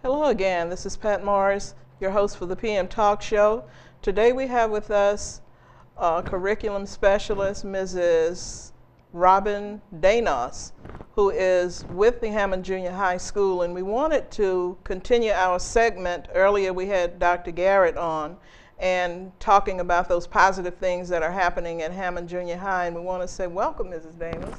Hello again, this is Pat Morris, your host for the PM Talk Show. Today we have with us curriculum specialist, Mrs. Robin Danos, who is with the Hammond Jr. High School, and we wanted to continue our segment. Earlier we had Dr. Garrett on and talking about those positive things that are happening at Hammond Jr. High, and we want to say welcome, Mrs. Danos.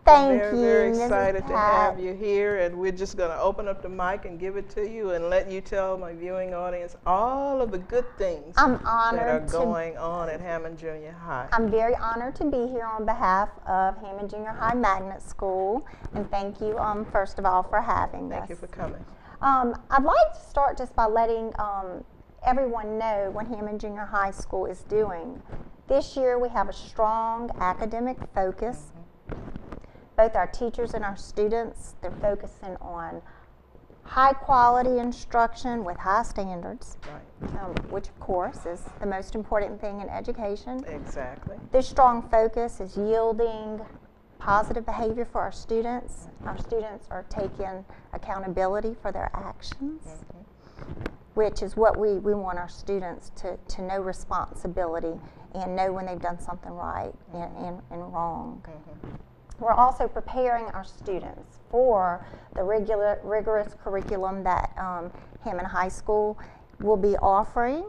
Thank We're you, very Mrs. excited to have Pat. you here, and we're just going to open up the mic and give it to you and let you tell my viewing audience all of the good things I'm that are honored going on at Hammond Jr. High. I'm very honored to be here on behalf of Hammond Jr. High Magnet School, and thank you, first of all, for having us. Thank you for coming. I'd like to start just by letting everyone know what Hammond Jr. High School is doing. This year we have a strong academic focus. Both our teachers and our students, they're focusing on high quality instruction with high standards, Right. which of course is the most important thing in education. Exactly. This strong focus is yielding positive behavior for our students. Our students are taking accountability for their actions, which is what we want our students to know responsibility and know when they've done something right and wrong. We're also preparing our students for the rigorous curriculum that Hammond High School will be offering.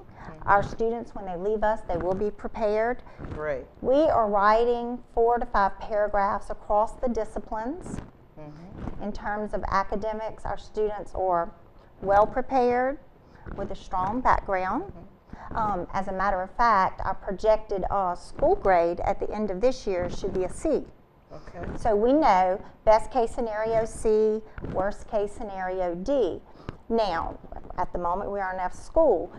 Our students, when they leave us, they will be prepared. Great. We are writing 4 to 5 paragraphs across the disciplines. In terms of academics, our students are well prepared with a strong background. As a matter of fact, our projected school grade at the end of this year should be a C. Okay. So we know best case scenario C, worst case scenario D. Now, at the moment we are an F school.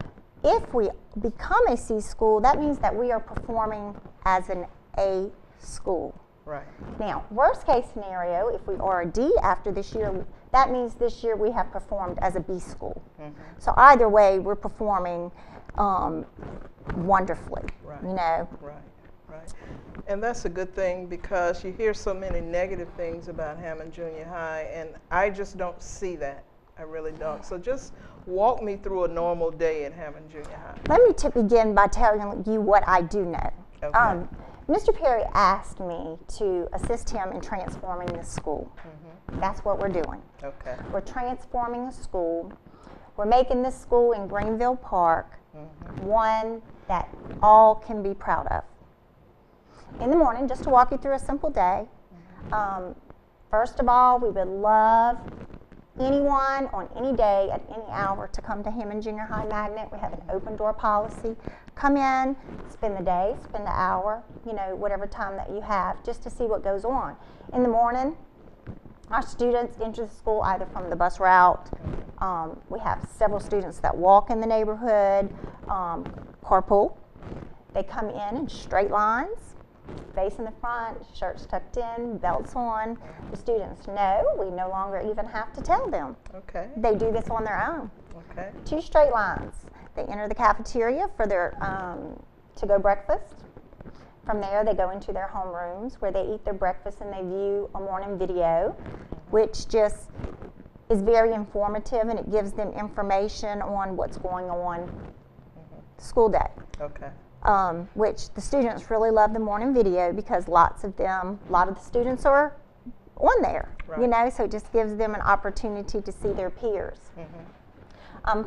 If we become a C school, that means that we are performing as an A school. Right. Now, worst case scenario, if we are a D after this year, that means this year we have performed as a B school. So either way, we're performing wonderfully, Right. you know. Right. Right. And that's a good thing because you hear so many negative things about Hammond Junior High, and I just don't see that. I really don't. So just walk me through a normal day at Hammond Junior High. Let me begin by telling you what I do know. Okay. Mr. Perry asked me to assist him in transforming this school. That's what we're doing. Okay. We're transforming the school. We're making this school in Greenville Park one that all can be proud of. In the morning, just to walk you through a simple day, first of all, we would love anyone on any day at any hour to come to Hammond Junior High Magnet. We have an open door policy. Come in, spend the day, spend the hour, you know, whatever time that you have, just to see what goes on. In the morning, our students enter the school either from the bus route. We have several students that walk in the neighborhood, carpool. They come in straight lines, face in the front, shirts tucked in, belts on. The students know we no longer even have to tell them. Okay. They do this on their own. Okay. 2 straight lines. They enter the cafeteria for their to-go breakfast. From there, they go into their homerooms where they eat their breakfast and they view a morning video, which just is very informative, and it gives them information on what's going on school day. Okay. Which the students really love the morning video because a lot of the students are on there, Right. you know, so it just gives them an opportunity to see their peers.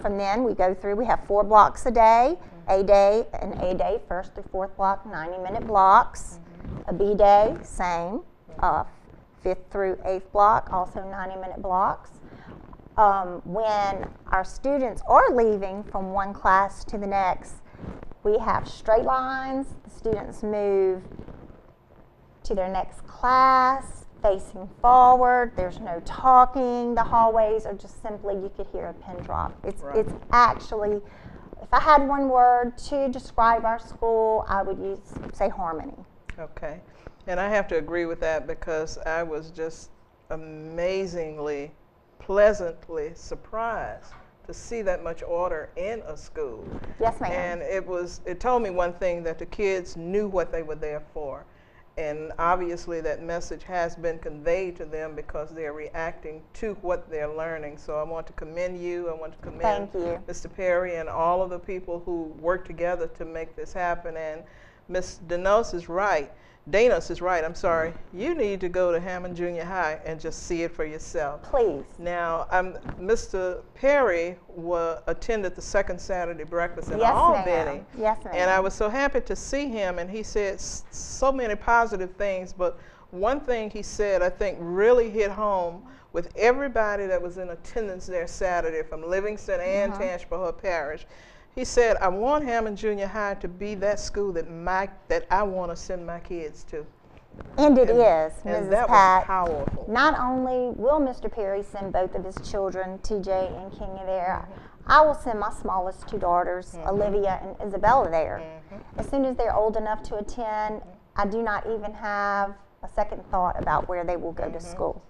From then we go through, we have 4 blocks a day, A day, first through 4th block, 90-minute blocks. A B day, same, 5th through 8th block, also 90-minute blocks. When our students are leaving from one class to the next, we have straight lines. The students move to their next class, facing forward. There's no talking. The hallways are just simply, you could hear a pin drop. It's actually, if I had one word to describe our school, I would say harmony. Okay. And I have to agree with that because I was just amazingly, pleasantly surprised to see that much order in a school. Yes, ma'am. And it told me one thing, that the kids knew what they were there for. and obviously that message has been conveyed to them because they're reacting to what they're learning. So I want to commend you. I want to commend Mr. Perry and all of the people who work together to make this happen. And Ms. Danos is right. Danos is right, I'm sorry. You need to go to Hammond Junior High and just see it for yourself. Please. Now, Mr. Perry attended the second Saturday breakfast in Albany. Yes, ma'am. And I was so happy to see him, and he said so many positive things, but one thing he said I think really hit home with everybody that was in attendance there Saturday from Livingston and Tangipahoa Parish. He said, I want Hammond Junior High to be that school that I want to send my kids to. And it is, and Mrs. that Pat. was powerful. Not only will Mr. Perry send both of his children, TJ and Kenya, there, I will send my smallest two daughters, Olivia and Isabella, there. As soon as they're old enough to attend, I do not even have a second thought about where they will go to school.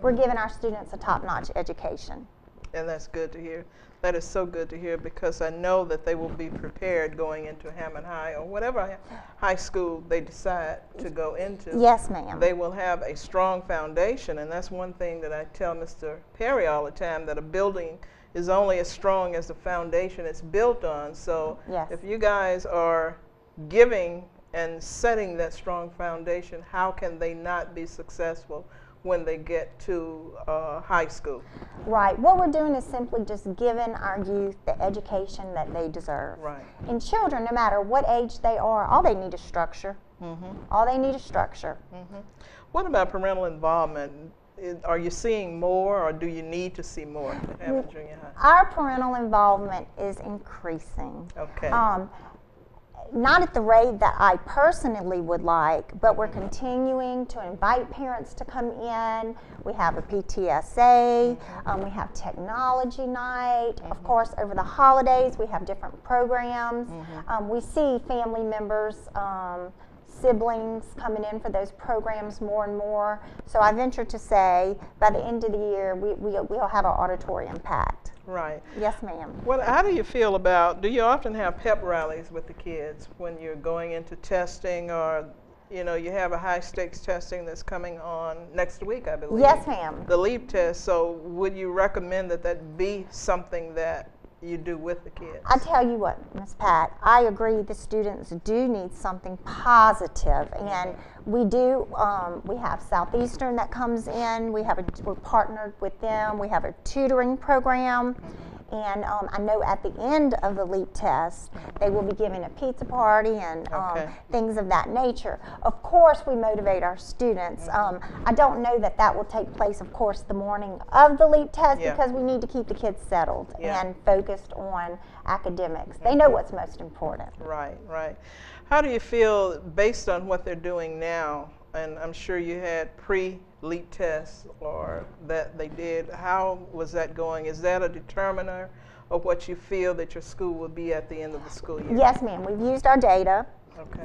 We're giving our students a top-notch education. And that's good to hear. That is so good to hear, because I know that they will be prepared going into Hammond High or whatever high school they decide to go into. Yes, ma'am. They will have a strong foundation, and that's one thing that I tell Mr. Perry all the time, that a building is only as strong as the foundation it's built on. So if you guys are giving and setting that strong foundation, how can they not be successful when they get to high school? Right. What we're doing is simply just giving our youth the education that they deserve. Right. And children, no matter what age they are, all they need is structure. All they need is structure. What about parental involvement? Are you seeing more, or do you need to see more at Hammond Junior High? Our parental involvement is increasing. Okay. Not at the rate that I personally would like, but we're continuing to invite parents to come in. We have a PTSA, we have technology night. Of course, over the holidays, we have different programs. We see family members, siblings coming in for those programs more and more. So I venture to say, by the end of the year, we'll have our auditorium packed. Right. Yes, ma'am. How do you feel about, do you often have pep rallies with the kids when you're going into testing, or, you know, you have a high stakes testing that's coming on next week, I believe? Yes, ma'am. The LEAP test. So would you recommend that be something that you do with the kids? I tell you what, Ms. Pat, I agree the students do need something positive, and we do. We have Southeastern that comes in. We're partnered with them. We have a tutoring program, and I know at the end of the LEAP test, they will be giving a pizza party and things of that nature. Of course, we motivate our students. I don't know that will take place, of course, the morning of the LEAP test, because we need to keep the kids settled and focused on academics. They know what's most important. Right, right. How do you feel based on what they're doing now? And I'm sure you had pre-LEAP tests or that they did. How was that going? Is that a determiner of what you feel that your school will be at the end of the school year? Yes, ma'am. We've used our data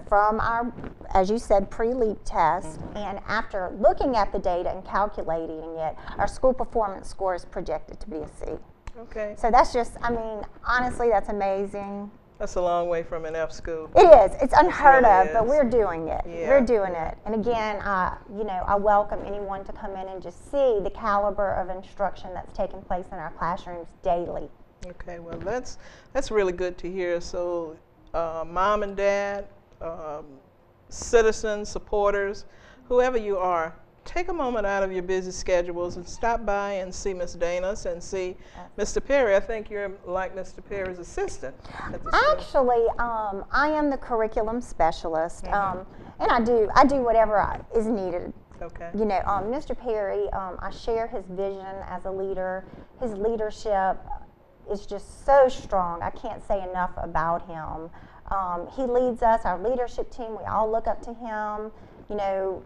from our, as you said, pre-LEAP test. And after looking at the data and calculating it, our school performance score is projected to be a C. Okay. So that's just, I mean, honestly, that's amazing. That's a long way from an F school. It is. It's unheard really of, but we're doing it. Yeah. We're doing it. And again, you know, I welcome anyone to come in and just see the caliber of instruction that's taking place in our classrooms daily. Okay, well, that's really good to hear. So, mom and dad, citizens, supporters, whoever you are, take a moment out of your busy schedules and stop by and see Ms. Danos and see Mr. Perry. I think you're like Mr. Perry's assistant at the school. Actually, I am the curriculum specialist, and I do whatever is needed. Okay. You know, Mr. Perry, I share his vision as a leader. His leadership is just so strong. I can't say enough about him. He leads us, our leadership team. We all look up to him. You know,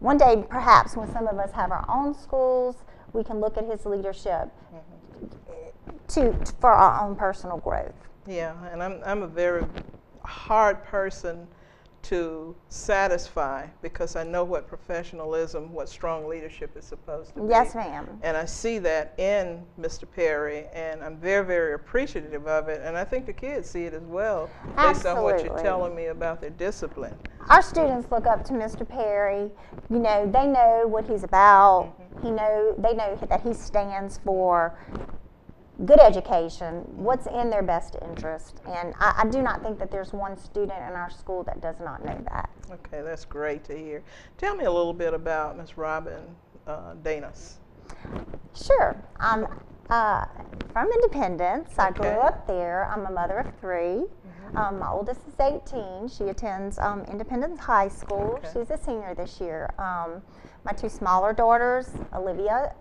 one day, perhaps, when some of us have our own schools, we can look at his leadership for our own personal growth. Yeah, and I'm a very hard person to satisfy, because I know what professionalism, what strong leadership is supposed to be. Yes, ma'am. And I see that in Mr. Perry, and I'm very, very appreciative of it. And I think the kids see it as well, based on what you're Absolutely. telling me about their discipline. Our students look up to Mr. Perry. You know, they know what he's about. They know that he stands for good education, what's in their best interest. And I do not think that there's one student in our school that does not know that. Okay, that's great to hear. Tell me a little bit about Ms. Robin Danos. Sure. I'm from Independence. I grew Okay. up there. I'm a mother of 3. My oldest is 18. She attends Independence High School. Okay. She's a senior this year. My 2 smaller daughters, Olivia,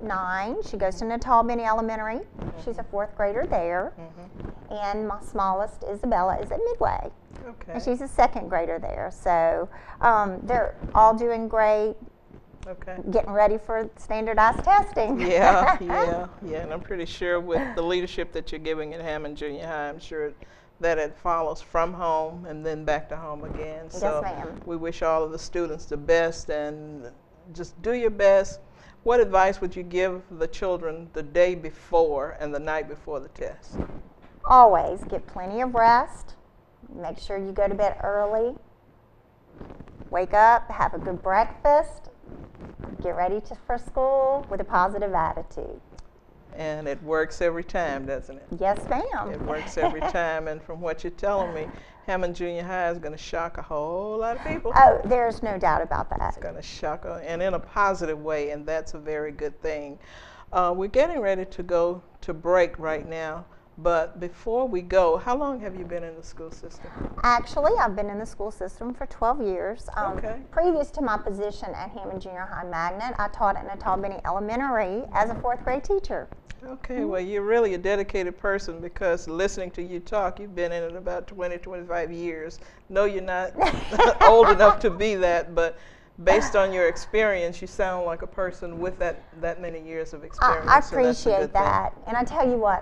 9. She goes to Natal Benny Elementary. She's a 4th grader there. And my smallest, Isabella, is at Midway. Okay. And she's a 2nd grader there. So they're all doing great, Okay. getting ready for standardized testing. Yeah, yeah. And I'm pretty sure with the leadership that you're giving at Hammond Junior High, I'm sure that it follows from home and then back to home again. So Yes, ma'am. we wish all of the students the best, and just do your best. What advice would you give the children the day before and the night before the test? Always get plenty of rest. Make sure you go to bed early. Wake up, have a good breakfast. Get ready for school with a positive attitude. And it works every time, doesn't it? Yes, ma'am. It works every time, and from what you're telling me, Hammond Junior High is going to shock a whole lot of people. Oh, there's no doubt about that. It's going to shock, and in a positive way, and that's a very good thing. We're getting ready to go to break right now, but before we go, how long have you been in the school system? Actually, I've been in the school system for 12 years. Okay. Previous to my position at Hammond Junior High Magnet, I taught at Natal Benny Elementary as a 4th grade teacher. Okay, well, you're really a dedicated person, because listening to you talk, you've been in it about 20, 25 years. No, you're not old enough to be that, but based on your experience, you sound like a person with that many years of experience. I so that's a good appreciate that. And I tell you what,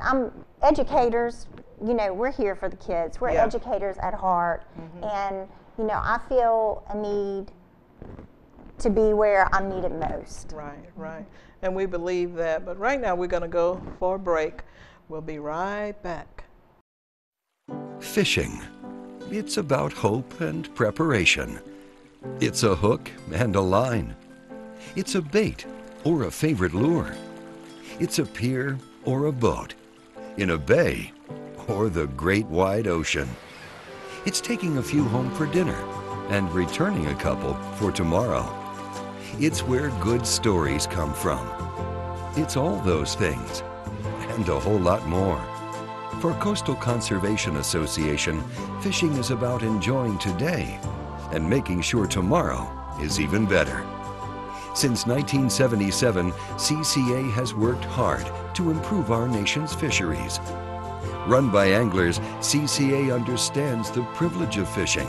educators, you know, we're here for the kids. We're Yeah. educators at heart. And, you know, I feel a need to be where I'm needed most. Right, right. And we believe that. But right now, we're going to go for a break. We'll be right back. Fishing. It's about hope and preparation. It's a hook and a line. It's a bait or a favorite lure. It's a pier or a boat, in a bay or the great wide ocean. It's taking a few home for dinner and returning a couple for tomorrow. It's where good stories come from. It's all those things and a whole lot more. For Coastal Conservation Association, fishing is about enjoying today and making sure tomorrow is even better. Since 1977, CCA has worked hard to improve our nation's fisheries. Run by anglers, CCA understands the privilege of fishing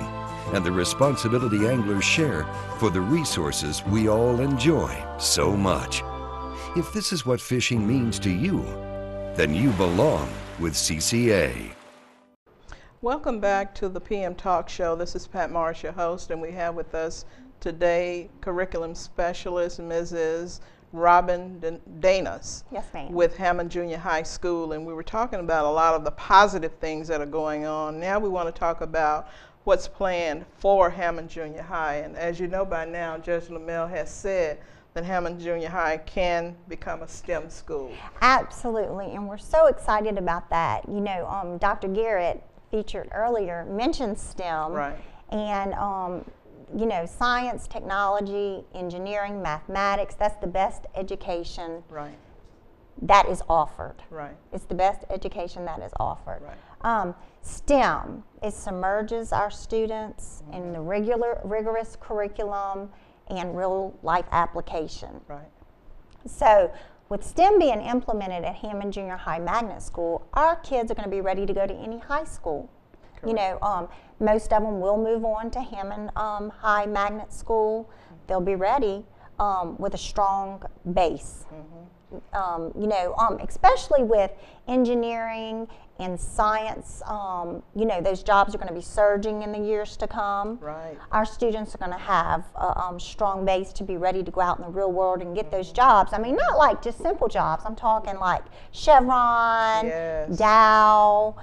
and the responsibility anglers share for the resources we all enjoy so much. If this is what fishing means to you, then you belong with CCA. Welcome back to the PM Talk Show. This is Pat Morris, your host, and we have with us today curriculum specialist Mrs. Robin Danos. Yes, ma'am. With Hammond Junior High School, and we were talking about a lot of the positive things that are going on. Now we want to talk about what's planned for Hammond Junior High. And as you know by now, Judge LaMelle has said that Hammond Junior High can become a STEM school. Absolutely, and we're so excited about that. You know, Dr. Garrett, featured earlier, mentioned STEM. Right. And, you know, science, technology, engineering, mathematics, that's the best education Right. that is offered. Right. It's the best education that is offered. Right. STEM, it submerges our students in the rigorous curriculum and real life application. Right. So with STEM being implemented at Hammond Junior High Magnet School, our kids are going to be ready to go to any high school. Correct. You know, most of them will move on to Hammond High Magnet School. They'll be ready with a strong base. especially with engineering and science, those jobs are going to be surging in the years to come. Right. Our students are going to have a strong base to be ready to go out in the real world and get those jobs. I mean, not like just simple jobs. I'm talking like Chevron, Yes. Dow.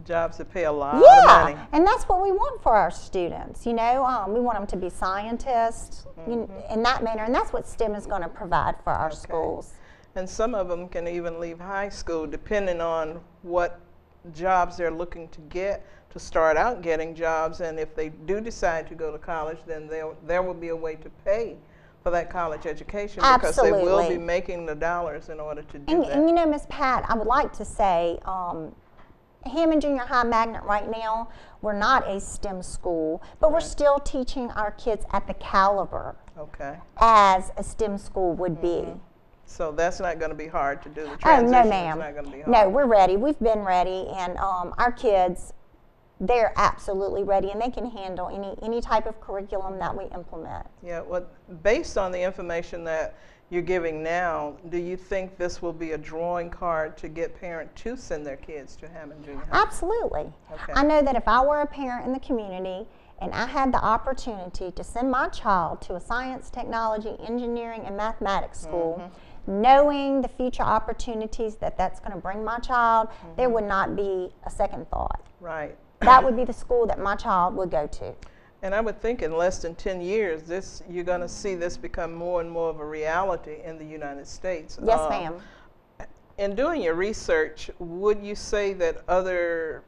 Jobs that pay a lot of money. Yeah, and that's what we want for our students. We want them to be scientists in that manner, and that's what STEM is going to provide for our schools. And some of them can even leave high school depending on what jobs they're looking to get, to start out getting jobs. And if they do decide to go to college, then there will be a way to pay for that college education. Absolutely. Because they will be making the dollars in order to do that. And Ms. Pat, I would like to say, Hammond Junior High Magnet right now, we're not a STEM school, but we're still teaching our kids at the caliber as a STEM school would be. So that's not going to be hard to do. The Oh, transition no, is ma'am. not going to be hard. No, we're ready. We've been ready, and our kids, they're absolutely ready, and they can handle any type of curriculum that we implement. Yeah, well, based on the information that you're giving now, do you think this will be a drawing card to get parents to send their kids to Hammond Junior High? Absolutely. Okay. I know that if I were a parent in the community and I had the opportunity to send my child to a science, technology, engineering, and mathematics school, knowing the future opportunities that's going to bring my child, there would not be a second thought. Right. That would be the school that my child would go to. And I would think in less than 10 years, you're going to see this become more and more of a reality in the United States. Yes, ma'am. In doing your research, would you say that other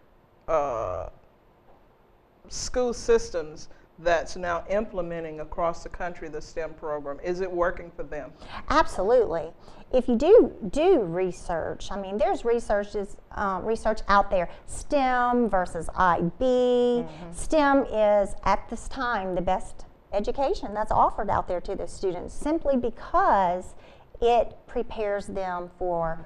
school systems that's now implementing across the country the STEM program, is it working for them? Absolutely. If you do research, I mean, there's research out there, STEM versus IB. STEM is, at this time, the best education that's offered out there to the students, simply because it prepares them for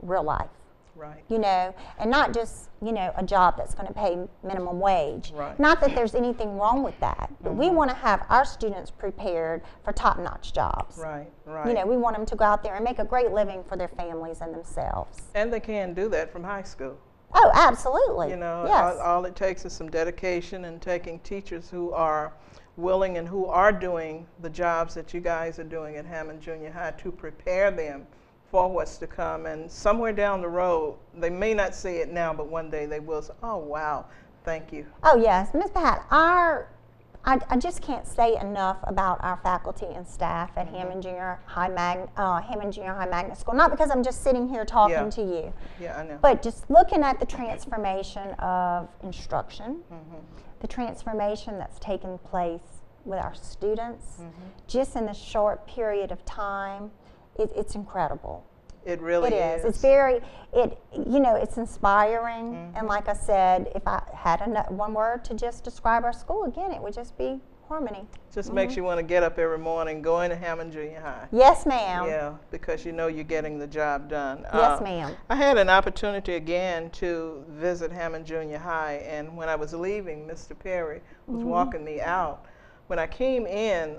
real life. Right. And not just, a job that's going to pay minimum wage. Right. Not that there's anything wrong with that, but we want to have our students prepared for top-notch jobs. Right, right. We want them to go out there and make a great living for their families and themselves. And they can do that from high school. Oh, absolutely. Yes. All it takes is some dedication and taking teachers who are willing and who are doing the jobs that you guys are doing at Hammond Junior High to prepare them for what's to come. And somewhere down the road, they may not say it now, but one day they will say, oh, wow, thank you. Oh, yes. Ms. Pat, I just can't say enough about our faculty and staff at Hammond Junior High Magnet School. Not because I'm just sitting here talking to you. Yeah, I know. But just looking at the transformation of instruction, the transformation that's taken place with our students, just in this short period of time, it's incredible. It really is. It's very, it's inspiring. And like I said, if I had one word to just describe our school, again, it would just be harmony. Just makes you want to get up every morning, go into Hammond Junior High. Yes, ma'am. Yeah, because you're getting the job done. Yes, ma'am. I had an opportunity again to visit Hammond Junior High, and when I was leaving, Mr. Perry was walking me out. When I came in,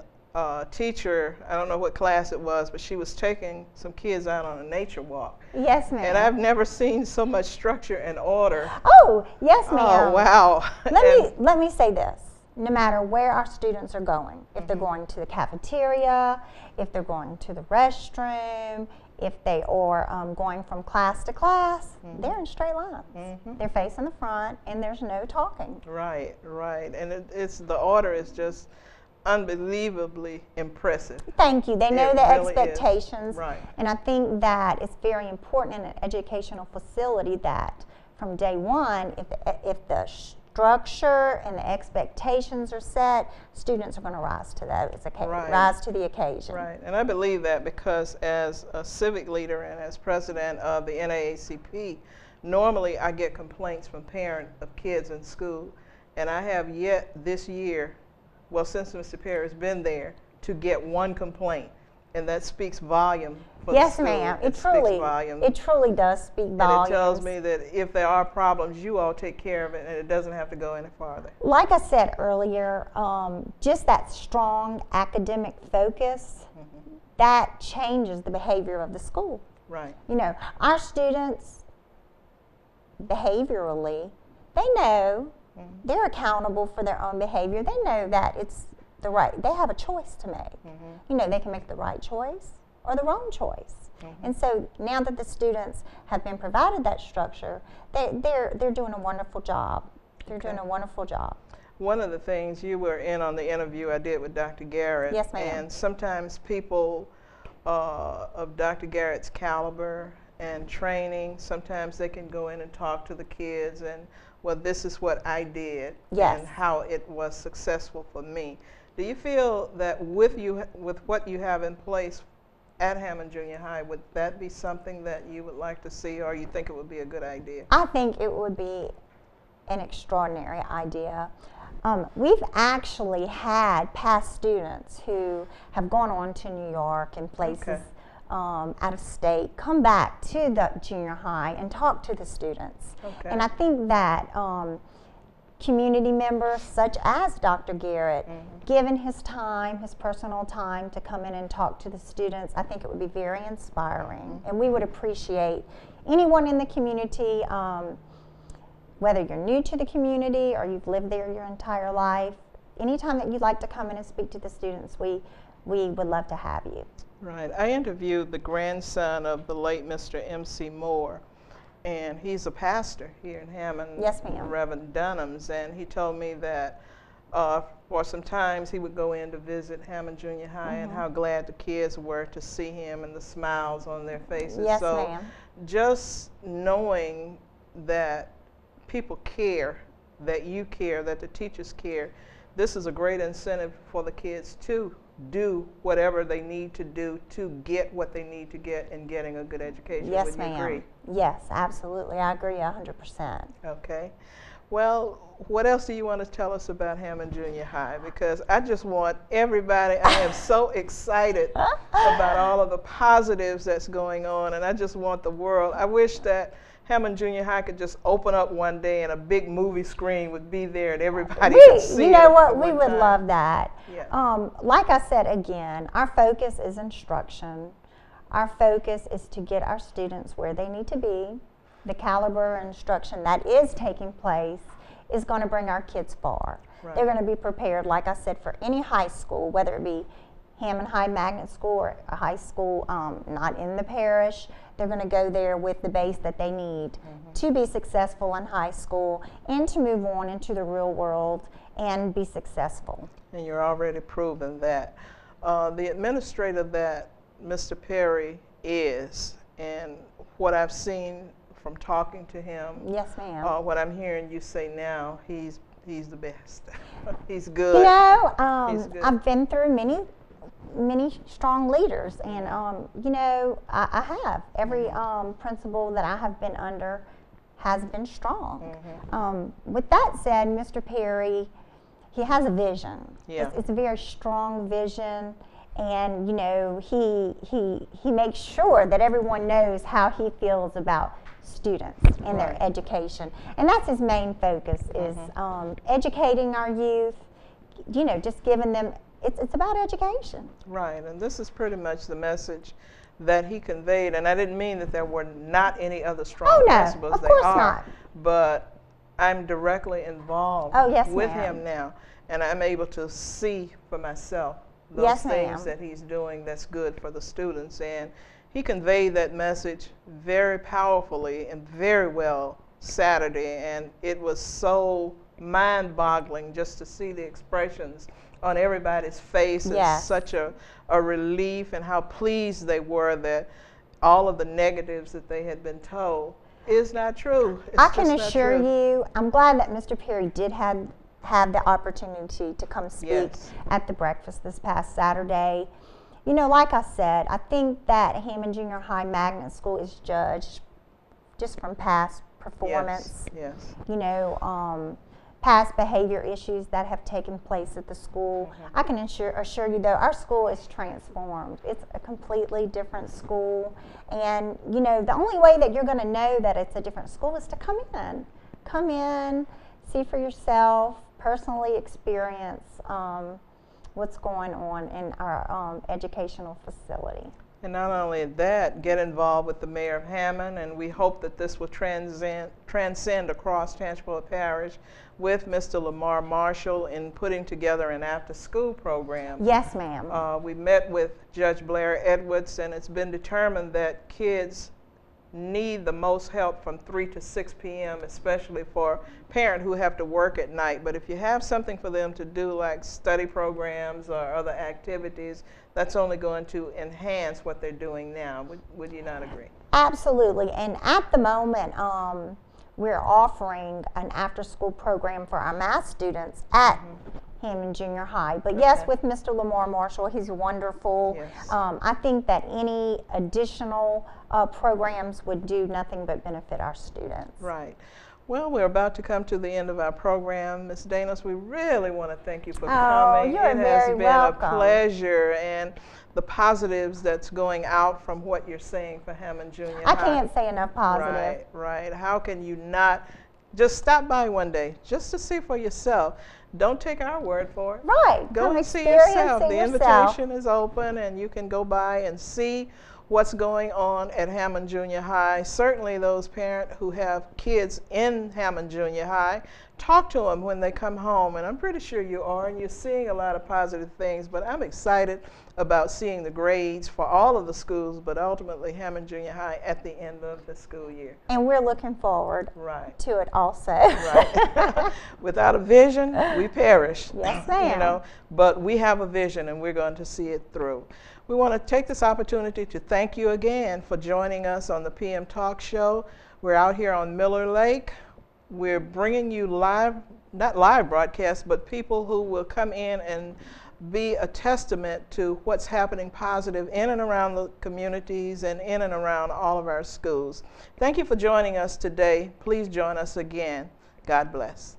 teacher, I don't know what class it was, but she was taking some kids out on a nature walk. Yes, ma'am. And I've never seen so much structure and order. Oh, yes, ma'am. Oh, wow. Let me say this. No matter where our students are going, if they're going to the cafeteria, if they're going to the restroom, if they are going from class to class, they're in straight lines. They're facing the front, and there's no talking. Right, right. And the order is just unbelievably impressive. Thank you. They know the really expectations. Right. And I think that it's very important in an educational facility that from day one, if the structure and the expectations are set, students are going to rise to rise to the occasion. Right. And I believe that because as a civic leader and as president of the NAACP, normally I get complaints from parents of kids in school, and I have yet this year, well, since Mr. Perry has been there, to get one complaint, and that speaks volume for the school. Yes, ma'am. It truly does speak volumes. And it tells me that if there are problems, you all take care of it, and it doesn't have to go any farther. Like I said earlier, just that strong academic focus that changes the behavior of the school. Right. You know, our students, behaviorally, they know they're accountable for their own behavior. They know that it's the right, they have a choice to make. You know, they can make the right choice or the wrong choice. And so now that the students have been provided that structure, they're doing a wonderful job. They're doing a wonderful job. One of the things, you were in on the interview I did with Dr. Garrett. Yes, ma'am. And sometimes people of Dr. Garrett's caliber and training, sometimes they can go in and talk to the kids and, well, this is what I did and how it was successful for me. Do you feel that with what you have in place at Hammond Junior High, would that be something that you would like to see, or you think it would be a good idea? I think it would be an extraordinary idea. We've actually had past students who have gone on to New York and places out of state come back to the junior high and talk to the students. And I think that community members such as Dr. Garrett, given his time, his personal time to come in and talk to the students, I think it would be very inspiring. And we would appreciate anyone in the community, whether you're new to the community or you've lived there your entire life, anytime that you'd like to come in and speak to the students, we would love to have you. Right. I interviewed the grandson of the late Mr. M.C. Moore, and he's a pastor here in Hammond. Yes, ma'am. Reverend Danos, and he told me that for some times he would go in to visit Hammond Junior High and how glad the kids were to see him and the smiles on their faces. Yes, so ma'am. just knowing that people care, that you care, that the teachers care, this is a great incentive for the kids to do whatever they need to do to get what they need to get in getting a good education. Yes, ma'am. Agree? Yes, absolutely. I agree 100%. Okay. Well, what else do you want to tell us about Hammond Junior High? Because I just want everybody, I am so excited about all of the positives that's going on, and I just want the world, I wish that Hammond Junior High could just open up one day and a big movie screen would be there and everybody could see it. You know what, we would love that. Yeah. Like I said again, our focus is instruction. Our focus is to get our students where they need to be. The caliber of instruction that is taking place is going to bring our kids far. Right. They're going to be prepared, like I said, for any high school, whether it be Hammond High Magnet School or a high school not in the parish. They're going to go there with the base that they need to be successful in high school and to move on into the real world and be successful. And you're already proving that. The administrator that Mr. Perry is, and what I've seen from talking to him, yes, ma'am. What I'm hearing you say now, he's the best. He's good. You know, He's good. I've been through many strong leaders, and you know, I have. Every principal that I have been under has been strong. With that said, Mr. Perry, he has a vision. Yeah. It's a very strong vision, and you know, he makes sure that everyone knows how he feels about students and their education, and that's his main focus is educating our youth. You know, just giving them. It's about education. Right, and this is pretty much the message that he conveyed. And I didn't mean that there were not any other strong principals. Of course not. But I'm directly involved with him now, and I'm able to see for myself those things that he's doing that's good for the students. And he conveyed that message very powerfully and very well Saturday, and it was so mind-boggling just to see the expressions on everybody's face. It's such a relief, and how pleased they were that all of the negatives that they had been told is not true. I can assure you, I'm glad that Mr. Perry did have the opportunity to come speak at the breakfast this past Saturday. You know, like I said, I think that Hammond Junior High Magnet School is judged just from past performance. Yes. You know, past behavior issues that have taken place at the school. I can assure you, though, our school is transformed. It's a completely different school. And, you know, the only way that you're going to know that it's a different school is to come in. Come in, see for yourself, personally experience what's going on in our educational facility. And not only that, get involved with the mayor of Hammond, and we hope that this will transcend across Tangipahoa Parish with Mr. Lamar Marshall in putting together an after-school program. Yes, ma'am. We met with Judge Blair Edwards, and it's been determined that kids need the most help from 3 to 6 p.m., especially for parents who have to work at night. But if you have something for them to do, like study programs or other activities, that's only going to enhance what they're doing now. Would you not agree? Absolutely. And at the moment, we're offering an after-school program for our math students at Hammond Junior High. But yes, with Mr. Lamar Marshall, he's wonderful. Yes. I think that any additional programs would do nothing but benefit our students. Right. Well, we're about to come to the end of our program. Ms. Danos, we really want to thank you for coming. You're it very has been welcome. a pleasure, and the positives that's going out from what you're saying for Hammond Junior High. I can't say enough positive. Right, right. How can you not just stop by one day just to see for yourself? Don't take our word for it. Right. Go Come and see experience yourself. it The yourself. invitation is open, and you can go by and see what's going on at Hammond Junior High. Certainly those parents who have kids in Hammond Junior High, talk to them when they come home, and I'm pretty sure you are, and you're seeing a lot of positive things, but I'm excited about seeing the grades for all of the schools, but ultimately Hammond Junior High at the end of the school year. And we're looking forward Right. to it also. Right. Without a vision, we perish. Yes, ma'am. You know, but we have a vision, and we're going to see it through. We want to take this opportunity to thank you again for joining us on the PM Talk Show. We're out here on Miller Lake. We're bringing you live, not live broadcasts, but people who will come in and be a testament to what's happening positive in and around the communities and in and around all of our schools. Thank you for joining us today. Please join us again. God bless.